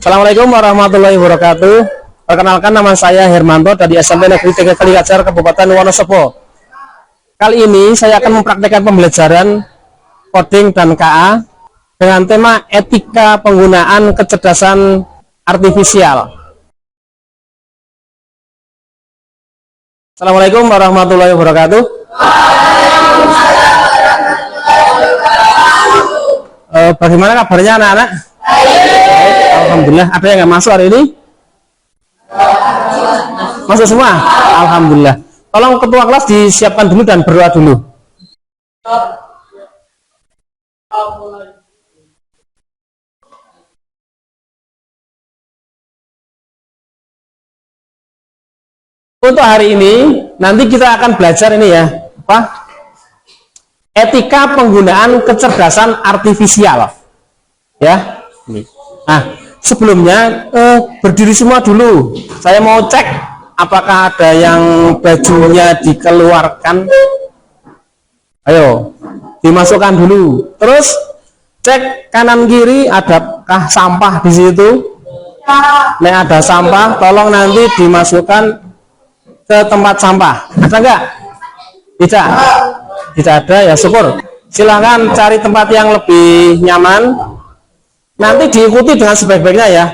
Assalamualaikum warahmatullahi wabarakatuh. Perkenalkan, nama saya Hermanto dari SMP Negeri 3 Kaligacar, Kabupaten Wonosobo. Kali ini saya akan mempraktikkan pembelajaran coding dan KA dengan tema etika penggunaan kecerdasan artifisial. Assalamualaikum warahmatullahi wabarakatuh. Bagaimana kabarnya anak-anak? Alhamdulillah. Ada yang nggak masuk hari ini? Masuk semua? Alhamdulillah. Tolong ketua kelas disiapkan dulu dan berdoa dulu. Untuk hari ini nanti kita akan belajar ini ya, etika penggunaan kecerdasan artifisial ya. Nah, sebelumnya berdiri semua dulu. Saya mau cek apakah ada yang bajunya dikeluarkan. Ayo, dimasukkan dulu. Terus cek kanan kiri, adakah sampah di situ? Nah, ada sampah, tolong nanti dimasukkan ke tempat sampah. Ada enggak? Tidak. Tidak ada, ya syukur. Silahkan cari tempat yang lebih nyaman. Nanti diikuti dengan sebaik-baiknya ya.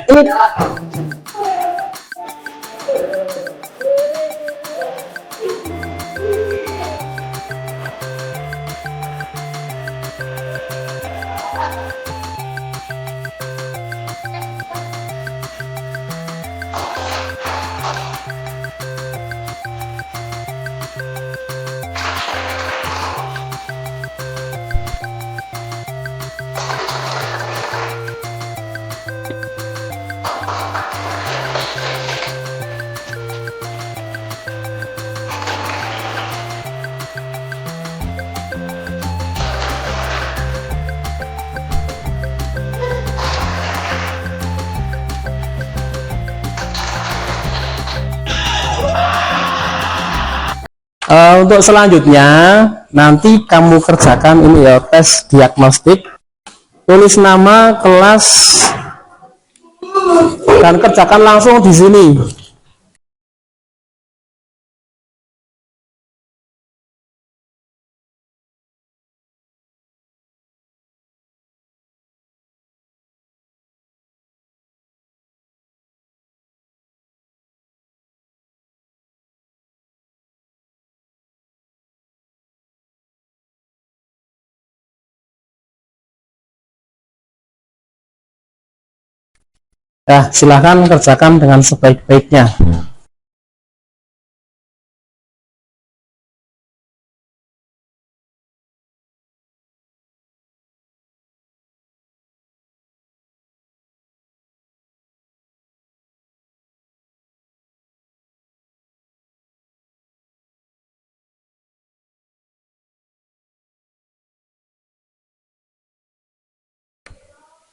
Untuk selanjutnya nanti kamu kerjakan ini ya, tes diagnostik. Tulis nama, kelas, dan kerjakan langsung di sini. Nah, silahkan kerjakan dengan sebaik-baiknya.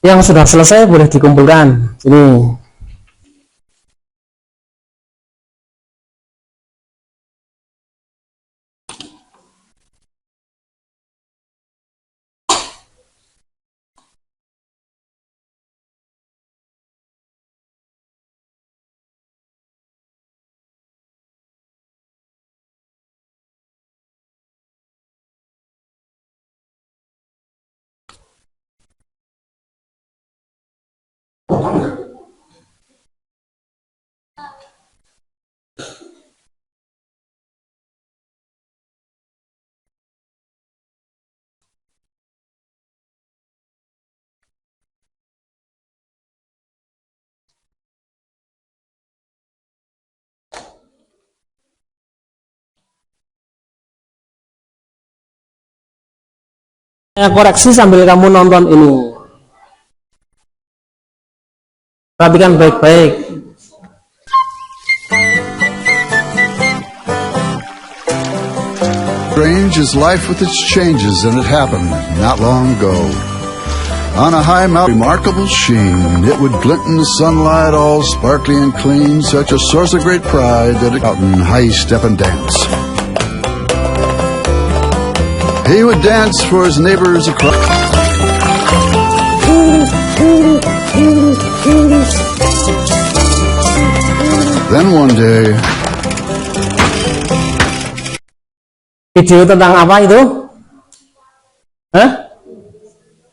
Yang sudah selesai boleh dikumpulkan ini. Saya koreksi sambil kamu nonton ini. Perhatikan baik-baik. Strange is life with its changes, and it happened not long ago. On a high mountain, remarkable sheen, it would glint in the sunlight, all sparkly and clean, such a source of great pride that it out in high step and dance. He would dance for his neighbors across. Then one day, video tentang apa itu? Hah?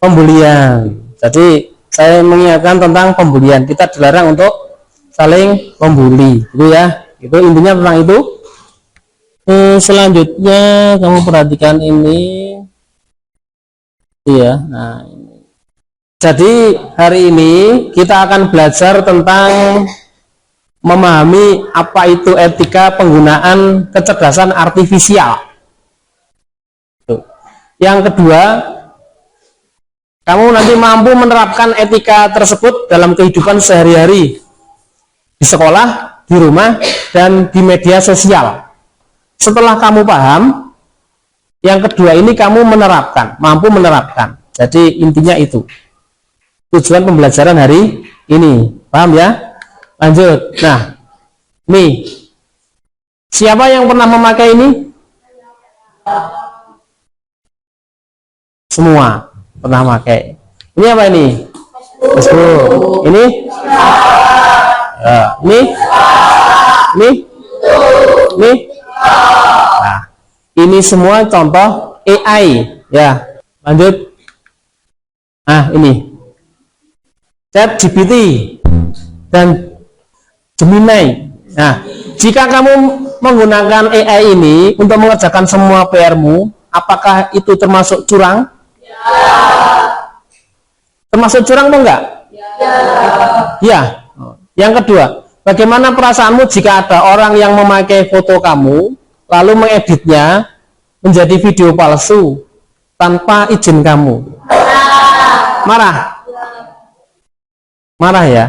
Pembulian. Jadi saya mengingatkan tentang pembulian. Kita dilarang untuk saling membuli, gitu ya. Itu intinya tentang itu. Selanjutnya kamu perhatikan ini. Iya. Nah, ini. Jadi hari ini kita akan belajar tentang memahami apa itu etika penggunaan kecerdasan artifisial. Yang kedua, kamu nanti mampu menerapkan etika tersebut dalam kehidupan sehari-hari, di sekolah, di rumah, dan di media sosial. Setelah kamu paham, yang kedua ini kamu menerapkan, mampu menerapkan. Jadi intinya itu tujuan pembelajaran hari ini. Paham ya? Lanjut. Nah, nih, siapa yang pernah memakai ini? Semua pernah pakai. Ini apa ini? Facebook. Ini? Ini? Ini? Ini? Nah, ini semua contoh AI. Ya, lanjut. Nah, ini ChatGPT dan Gemini. Nah, jika kamu menggunakan AI ini untuk mengerjakan semua PR-mu, apakah itu termasuk curang? Termasuk curang atau enggak? Ya. Yang kedua, bagaimana perasaanmu jika ada orang yang memakai foto kamu lalu mengeditnya menjadi video palsu tanpa izin kamu? Marah? Marah ya?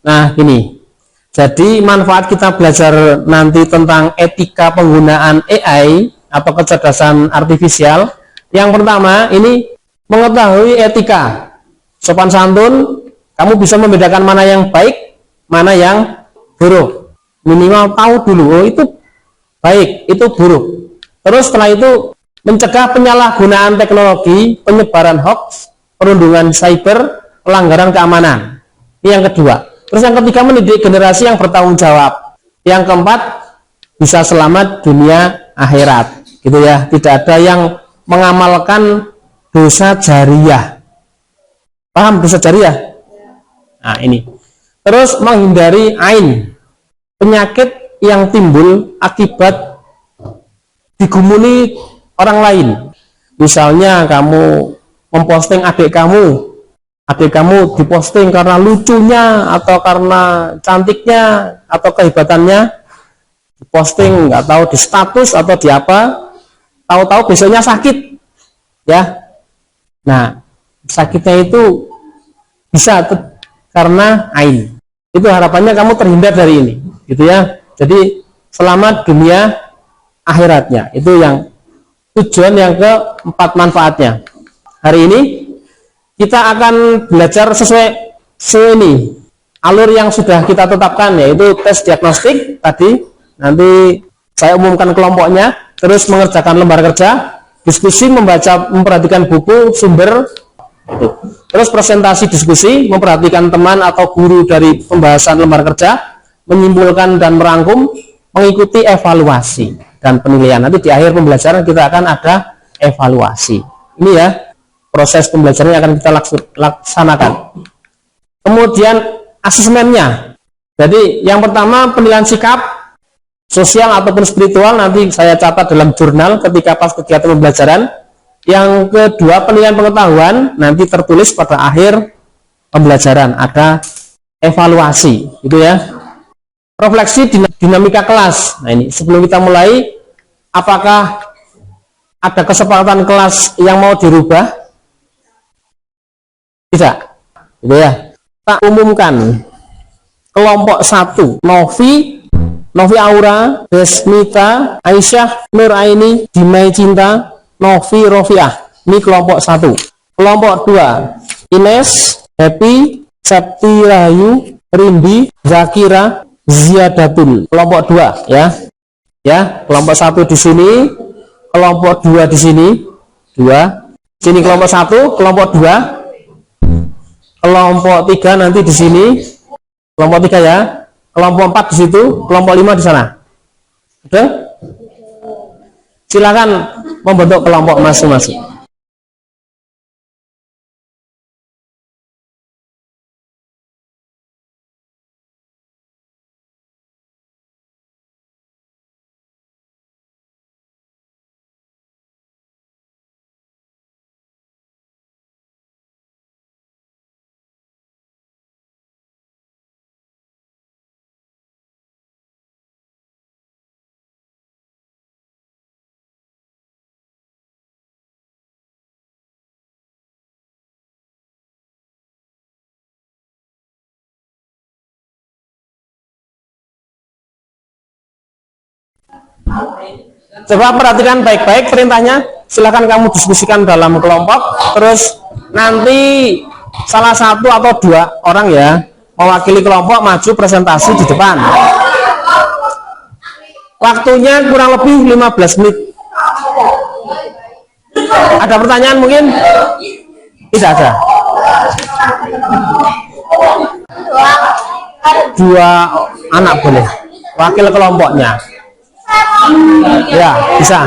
Nah, ini. Jadi manfaat kita belajar nanti tentang etika penggunaan AI atau kecerdasan artifisial. Yang pertama, ini mengetahui etika, sopan santun. Kamu bisa membedakan mana yang baik, mana yang buruk. Minimal tahu dulu, oh itu baik, itu buruk. Terus setelah itu mencegah penyalahgunaan teknologi, penyebaran hoax, perundungan cyber, pelanggaran keamanan. Ini yang kedua. Terus yang ketiga, mendidik generasi yang bertanggung jawab. Yang keempat, bisa selamat dunia akhirat. Gitu ya. Tidak ada yang mengamalkan dosa jariah. Paham dosa jariah? Nah, ini. Terus menghindari ain, penyakit yang timbul akibat digumuli orang lain. Misalnya kamu memposting adik kamu diposting karena lucunya atau karena cantiknya atau kehebatannya, diposting nggak tahu di status atau di apa, tahu-tahu besoknya sakit ya. Nah, sakitnya itu bisa karena ain. Itu harapannya kamu terhindar dari ini, gitu ya. Jadi selamat dunia akhiratnya. Itu yang tujuan yang keempat, manfaatnya. Hari ini kita akan belajar sesuai ini alur yang sudah kita tetapkan, yaitu tes diagnostik tadi. Nanti saya umumkan kelompoknya, terus mengerjakan lembar kerja, diskusi, memperhatikan buku sumber, terus presentasi diskusi, memperhatikan teman atau guru dari pembahasan lembar kerja, menyimpulkan dan merangkum, mengikuti evaluasi dan penilaian. Nanti di akhir pembelajaran kita akan ada evaluasi. Ini ya proses pembelajaran yang akan kita laksanakan. Kemudian asesmennya. Jadi yang pertama penilaian sikap sosial ataupun spiritual, nanti saya catat dalam jurnal ketika pas kegiatan pembelajaran. Yang kedua penilaian pengetahuan, nanti tertulis pada akhir pembelajaran, ada evaluasi, gitu ya. Refleksi dinamika kelas. Nah, ini sebelum kita mulai, apakah ada kesepakatan kelas yang mau dirubah? Tidak, gitu ya. Tak umumkan kelompok 1, Novi Aura, Desmita, Aisyah, Nur Aini, Dimai Cinta, Novi Rofiah. Ini kelompok 1. Kelompok 2, Ines, Happy, Septi Rahayu, Rindi, Zakira, Ziyadatul. Kelompok 2 ya. Ya, kelompok 1 di sini, kelompok 2 di sini, 2. Sini kelompok 1, kelompok 2. Kelompok 3 nanti di sini, Kelompok 3 ya. Kelompok 4 di situ, kelompok 5 di sana. Oke? Silakan membentuk kelompok masing-masing. Coba perhatikan baik-baik perintahnya. Silakan kamu diskusikan dalam kelompok. Terus nanti salah satu atau 2 orang ya mewakili kelompok maju presentasi di depan. Waktunya kurang lebih 15 menit. Ada pertanyaan mungkin? Tidak ada. 2 anak boleh. Wakil kelompoknya. Ya, bisa.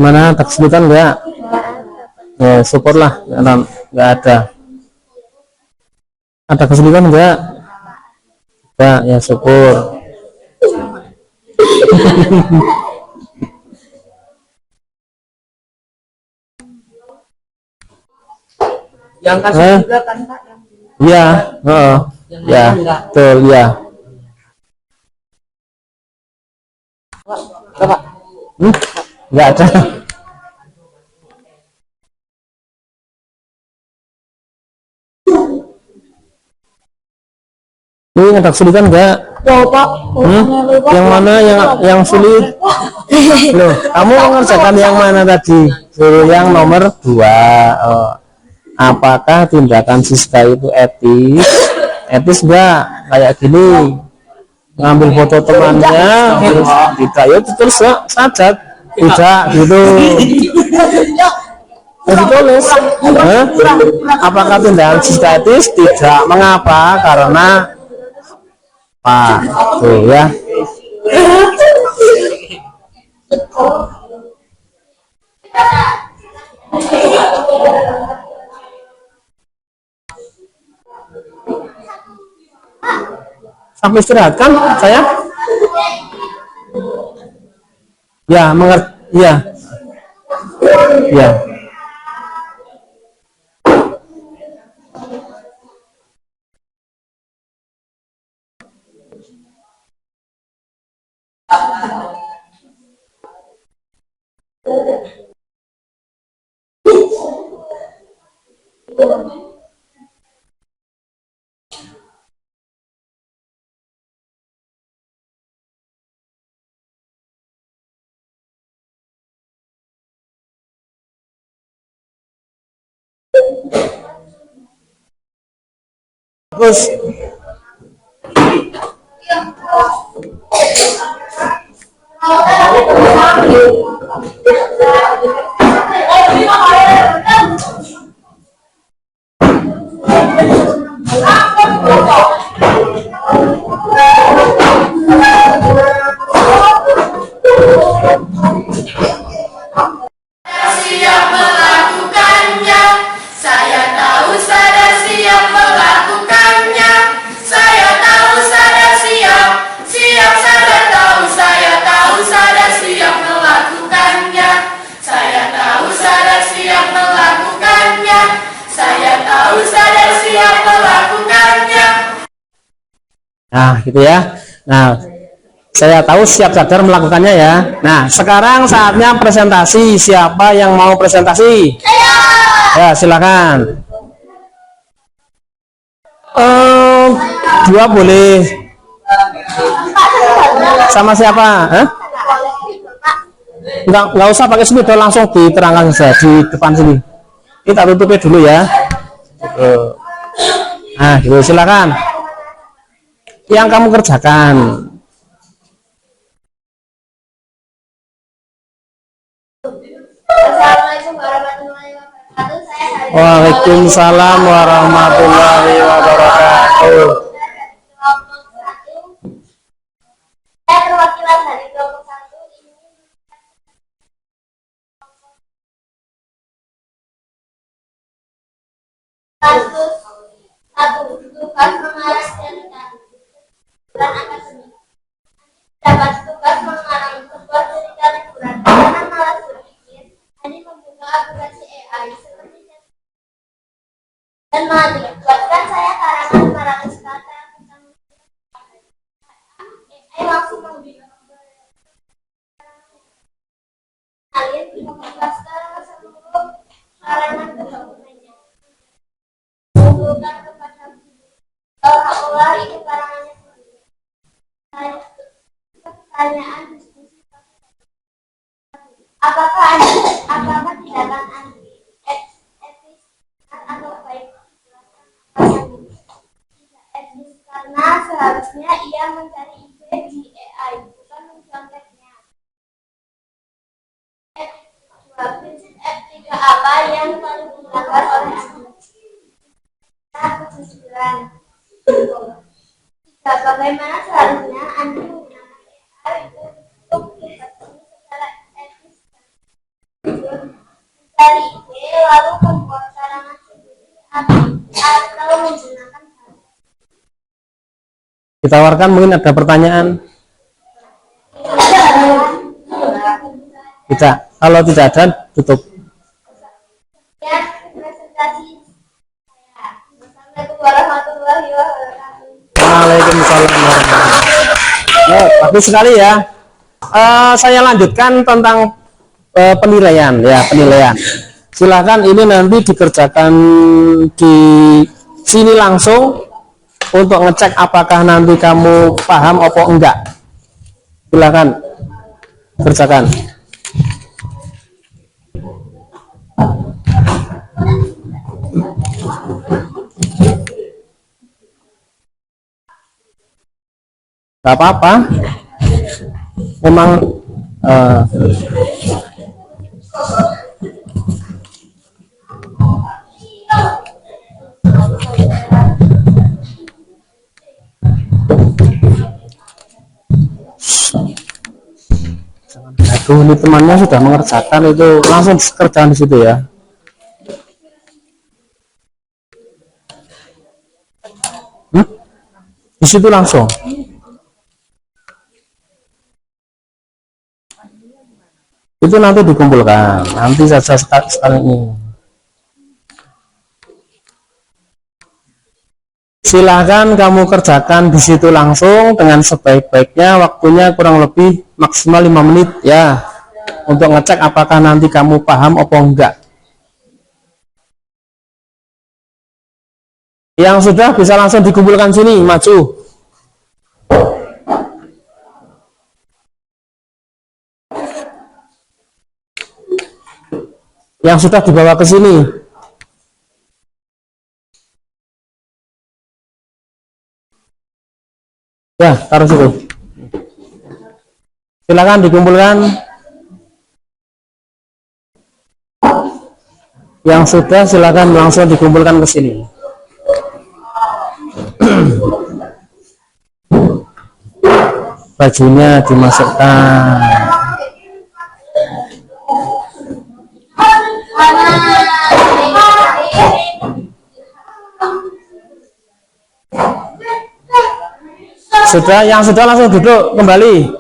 Mana, tak kesulitan enggak? Ya, syukurlah, enggak ada. Ada kesulitan enggak? Enggak, ya syukur. Yang kasih juga kan Pak? Iya, ya, betul ya. Bapak. Enggak ada. Ini ada kesulitan enggak? Pak. Yang mana yang sulit? Loh, kamu mengerjakan yang mana tadi? Suruh yang nomor 2. Oh. Apakah tindakan Siska itu etis? Etis enggak? Kayak gini, ngambil foto temannya, terus tidak, ya terus saja, tidak gitu. Ditulis, apakah tindakan Siska etis? Tidak. Mengapa? Karena tuh ya. Sampai istirahat kan saya? Ya, mengerti ya. Ya. Terus Siap melakukannya, saya tahu saya siap melakukannya. Saya tahu saya siap, saya tahu saya siap melakukannya. Saya tahu saya siap melakukannya. Saya tahu saya siap melakukannya. nah, gitu ya. Nah, Saya tahu siap sadar melakukannya ya. Nah, sekarang saatnya presentasi. Siapa yang mau presentasi? Ya, silakan. Dua boleh. Sama siapa? Nggak usah pakai spidol, langsung diterangkan saja di depan sini. Kita tutupi dulu ya. Nah, gitu, silakan. Yang kamu kerjakan. Assalamualaikum warahmatullahi wabarakatuh. Saya hari Waalaikumsalam warahmatullahi wabarakatuh. kelompok 1. Saya perwakilan dari kelompok 1 ini kasus 1 tugas mengarang cerita liburan akademik. Dapat tugas mengarang sebuah cerita liburan karena malas berpikir, Ani membuka aplikasi AI seperti dan mengakibatkan saya karangan merancang kata tentang AI langsung membilang kalian menjelaskan seluruh karangan dokumennya mengumpulkan kepada seolah-olah itu karangannya sendiri. Pertanyaan diskusi apakah tindakan anti etis atau baik tidak etis karena seharusnya ia mencari ide di AI bukan menconteknya. Dua, prinsip etika apa yang paling dilanggar oleh Anda? Kejujuran. Tiga, bagaimana seharusnya Anda menggunakan AI untuk bertemu secara etis dan jujur, mencari ide lalu membuat karangan sendiri atau menggunakan bahasa. Ditawarkan, mungkin ada pertanyaan. Tidak. Kalau tidak ada, tutup. Ya, presentasi saya. Wassalamualaikum warahmatullahi wabarakatuh. Waalaikumsalam warahmatullahi wabarakatuh. Bagus sekali ya. Saya lanjutkan tentang penilaian ya, penilaian. Silakan ini nanti dikerjakan di sini langsung untuk ngecek apakah nanti kamu paham atau enggak. Silakan kerjakan. Gak apa-apa, memang aduh, ini temannya sudah mengerjakan itu, langsung kerjaan di situ ya. Di situ langsung. Itu nanti dikumpulkan, nanti saja sekali ini. Silahkan kamu kerjakan di situ langsung dengan sebaik-baiknya, waktunya kurang lebih maksimal 5 menit ya, untuk ngecek apakah nanti kamu paham atau enggak. Yang sudah bisa langsung dikumpulkan sini, maju. Yang sudah dibawa ke sini. Ya, taruh situ. Silakan dikumpulkan. Yang sudah silakan langsung dikumpulkan ke sini. Bajunya dimasukkan. Sudah, yang sudah langsung duduk kembali.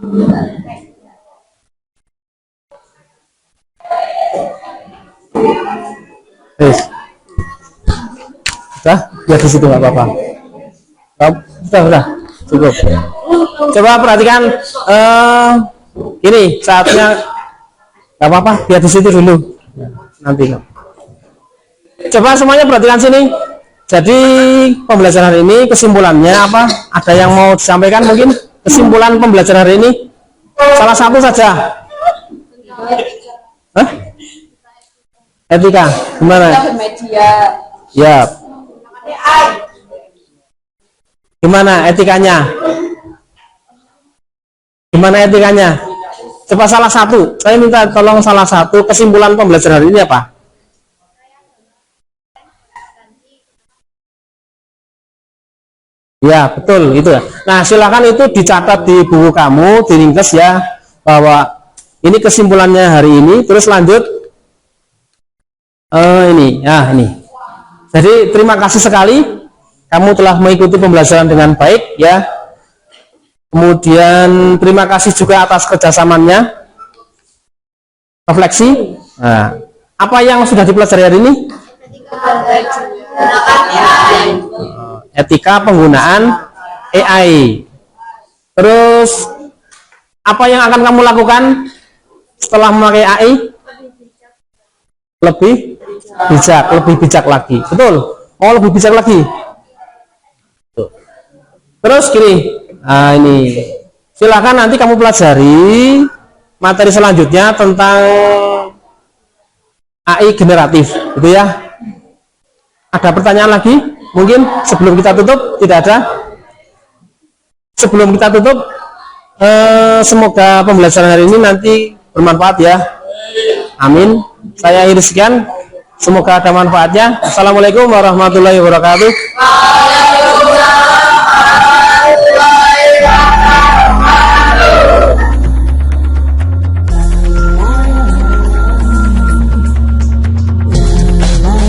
Udah, ya di situ nggak apa-apa. Udah, cukup. Coba perhatikan, ini saatnya nggak apa-apa, biar di situ dulu. Nanti. Coba semuanya perhatikan sini. Jadi pembelajaran hari ini kesimpulannya apa? Ada yang mau disampaikan mungkin kesimpulan pembelajaran hari ini? Salah satu saja. Hah? Etika, gimana? Media. Ya. Gimana etikanya? Gimana etikanya? Coba salah satu. Saya minta tolong salah satu kesimpulan pembelajaran hari ini apa? Ya, betul itu. Nah, silakan itu dicatat di buku kamu, di ringkes ya, bahwa ini kesimpulannya hari ini. Terus lanjut. Ini, ya ini. Jadi terima kasih sekali, kamu telah mengikuti pembelajaran dengan baik ya. Kemudian terima kasih juga atas kerjasamanya. Refleksi. Nah, apa yang sudah dipelajari hari ini? Etika penggunaan AI. Terus apa yang akan kamu lakukan setelah memakai AI? Lebih bijak lagi. Betul? Oh, lebih bijak lagi. Terus gini, nah ini silakan nanti kamu pelajari materi selanjutnya tentang AI generatif, gitu ya. Ada pertanyaan lagi? Mungkin sebelum kita tutup, tidak ada? Sebelum kita tutup, semoga pembelajaran hari ini nanti bermanfaat ya. Amin. Saya akhiri sekian. Semoga ada manfaatnya. Assalamualaikum warahmatullahi wabarakatuh.